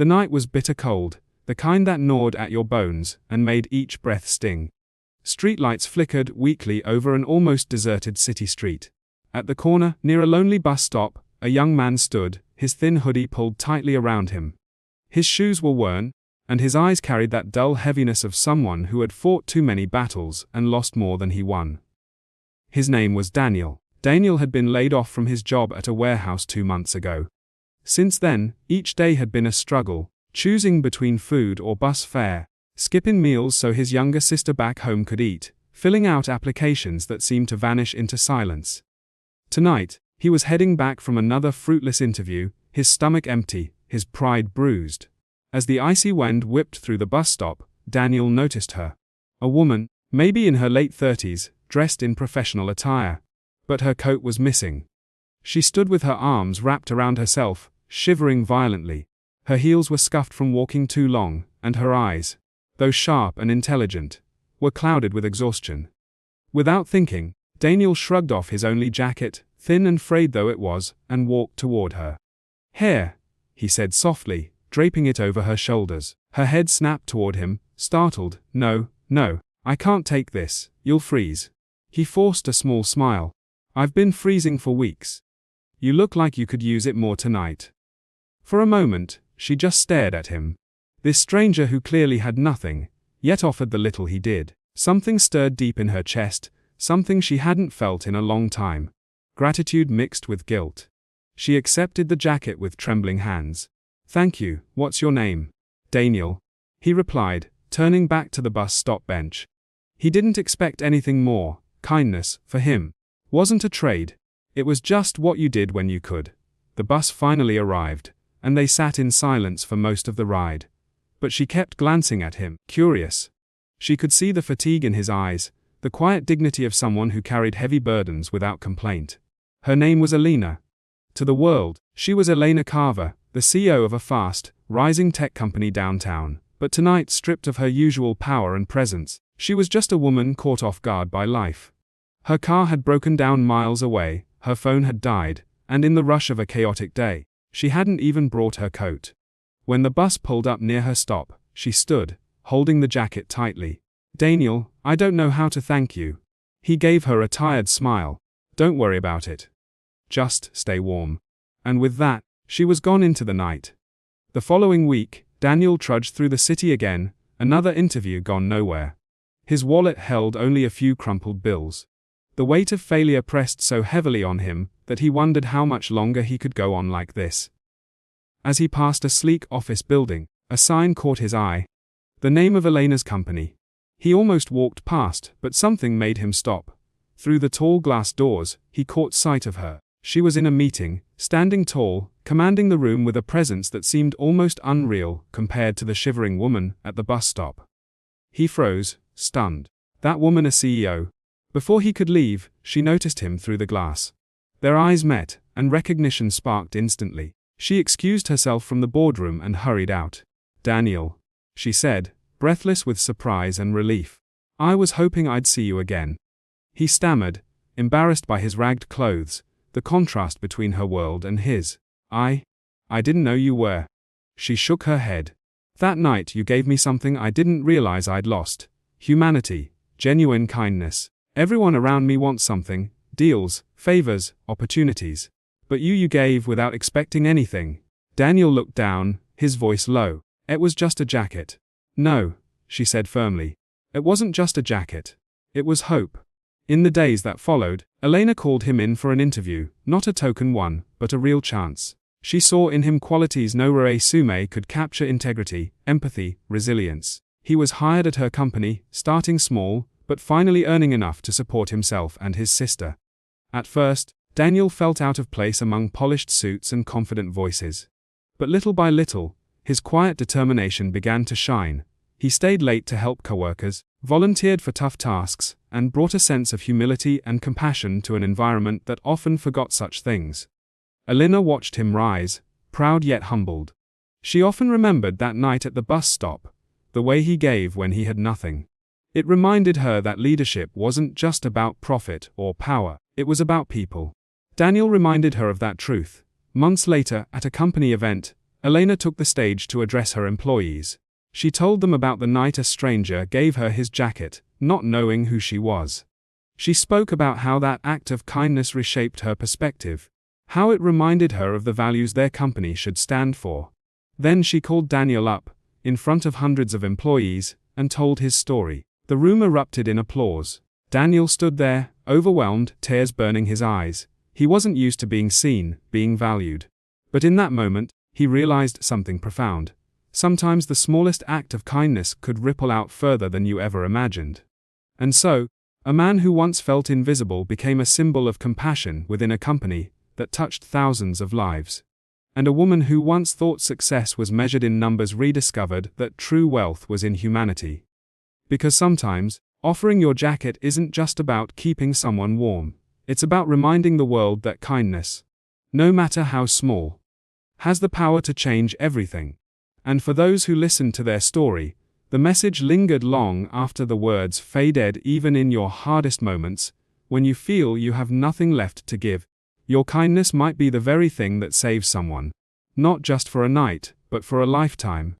The night was bitter cold, the kind that gnawed at your bones and made each breath sting. Streetlights flickered weakly over an almost deserted city street. At the corner, near a lonely bus stop, a young man stood, his thin hoodie pulled tightly around him. His shoes were worn, and his eyes carried that dull heaviness of someone who had fought too many battles and lost more than he won. His name was Daniel. Daniel had been laid off from his job at a warehouse 2 months ago. Since then, each day had been a struggle, choosing between food or bus fare, skipping meals so his younger sister back home could eat, filling out applications that seemed to vanish into silence. Tonight, he was heading back from another fruitless interview, his stomach empty, his pride bruised. As the icy wind whipped through the bus stop, Daniel noticed her. A woman, maybe in her late 30s, dressed in professional attire. But her coat was missing. She stood with her arms wrapped around herself, shivering violently. Her heels were scuffed from walking too long, and her eyes, though sharp and intelligent, were clouded with exhaustion. Without thinking, Daniel shrugged off his only jacket, thin and frayed though it was, and walked toward her. "Here," he said softly, draping it over her shoulders. Her head snapped toward him, startled. "No, I can't take this, you'll freeze." He forced a small smile. "I've been freezing for weeks. You look like you could use it more tonight." For a moment, she just stared at him. This stranger who clearly had nothing, yet offered the little he did. Something stirred deep in her chest, something she hadn't felt in a long time. Gratitude mixed with guilt. She accepted the jacket with trembling hands. "Thank you, what's your name?" "Daniel," he replied, turning back to the bus stop bench. He didn't expect anything more. Kindness, for him, wasn't a trade. It was just what you did when you could. The bus finally arrived, and they sat in silence for most of the ride. But she kept glancing at him, curious. She could see the fatigue in his eyes, the quiet dignity of someone who carried heavy burdens without complaint. Her name was Elena. To the world, she was Elena Carver, the CEO of a fast, rising tech company downtown. But tonight, stripped of her usual power and presence, she was just a woman caught off guard by life. Her car had broken down miles away, her phone had died, and in the rush of a chaotic day, she hadn't even brought her coat. When the bus pulled up near her stop, she stood, holding the jacket tightly. "Daniel, I don't know how to thank you." He gave her a tired smile. "Don't worry about it. Just stay warm." And with that, she was gone into the night. The following week, Daniel trudged through the city again, another interview gone nowhere. His wallet held only a few crumpled bills. The weight of failure pressed so heavily on him that he wondered how much longer he could go on like this. As he passed a sleek office building, a sign caught his eye. The name of Elena's company. He almost walked past, but something made him stop. Through the tall glass doors, he caught sight of her. She was in a meeting, standing tall, commanding the room with a presence that seemed almost unreal compared to the shivering woman at the bus stop. He froze, stunned. That woman a CEO? Before he could leave, she noticed him through the glass. Their eyes met, and recognition sparked instantly. She excused herself from the boardroom and hurried out. "Daniel," she said, breathless with surprise and relief. "I was hoping I'd see you again." He stammered, embarrassed by his ragged clothes, the contrast between her world and his. I didn't know you were." She shook her head. "That night you gave me something I didn't realize I'd lost. Humanity, genuine kindness. Everyone around me wants something, deals, favors, opportunities. But you gave without expecting anything." Daniel looked down, his voice low. "It was just a jacket." "No," she said firmly. "It wasn't just a jacket. It was hope." In the days that followed, Elena called him in for an interview, not a token one, but a real chance. She saw in him qualities no resume could capture: integrity, empathy, resilience. He was hired at her company, starting small, but finally earning enough to support himself and his sister. At first, Daniel felt out of place among polished suits and confident voices. But little by little, his quiet determination began to shine. He stayed late to help coworkers, volunteered for tough tasks, and brought a sense of humility and compassion to an environment that often forgot such things. Elena watched him rise, proud yet humbled. She often remembered that night at the bus stop, the way he gave when he had nothing. It reminded her that leadership wasn't just about profit or power, it was about people. Daniel reminded her of that truth. Months later, at a company event, Elena took the stage to address her employees. She told them about the night a stranger gave her his jacket, not knowing who she was. She spoke about how that act of kindness reshaped her perspective, how it reminded her of the values their company should stand for. Then she called Daniel up, in front of hundreds of employees, and told his story. The room erupted in applause. Daniel stood there, overwhelmed, tears burning his eyes. He wasn't used to being seen, being valued. But in that moment, he realized something profound. Sometimes the smallest act of kindness could ripple out further than you ever imagined. And so, a man who once felt invisible became a symbol of compassion within a company that touched thousands of lives. And a woman who once thought success was measured in numbers rediscovered that true wealth was in humanity. Because sometimes, offering your jacket isn't just about keeping someone warm. It's about reminding the world that kindness, no matter how small, has the power to change everything. And for those who listened to their story, the message lingered long after the words faded. Even in your hardest moments, when you feel you have nothing left to give, your kindness might be the very thing that saves someone. Not just for a night, but for a lifetime.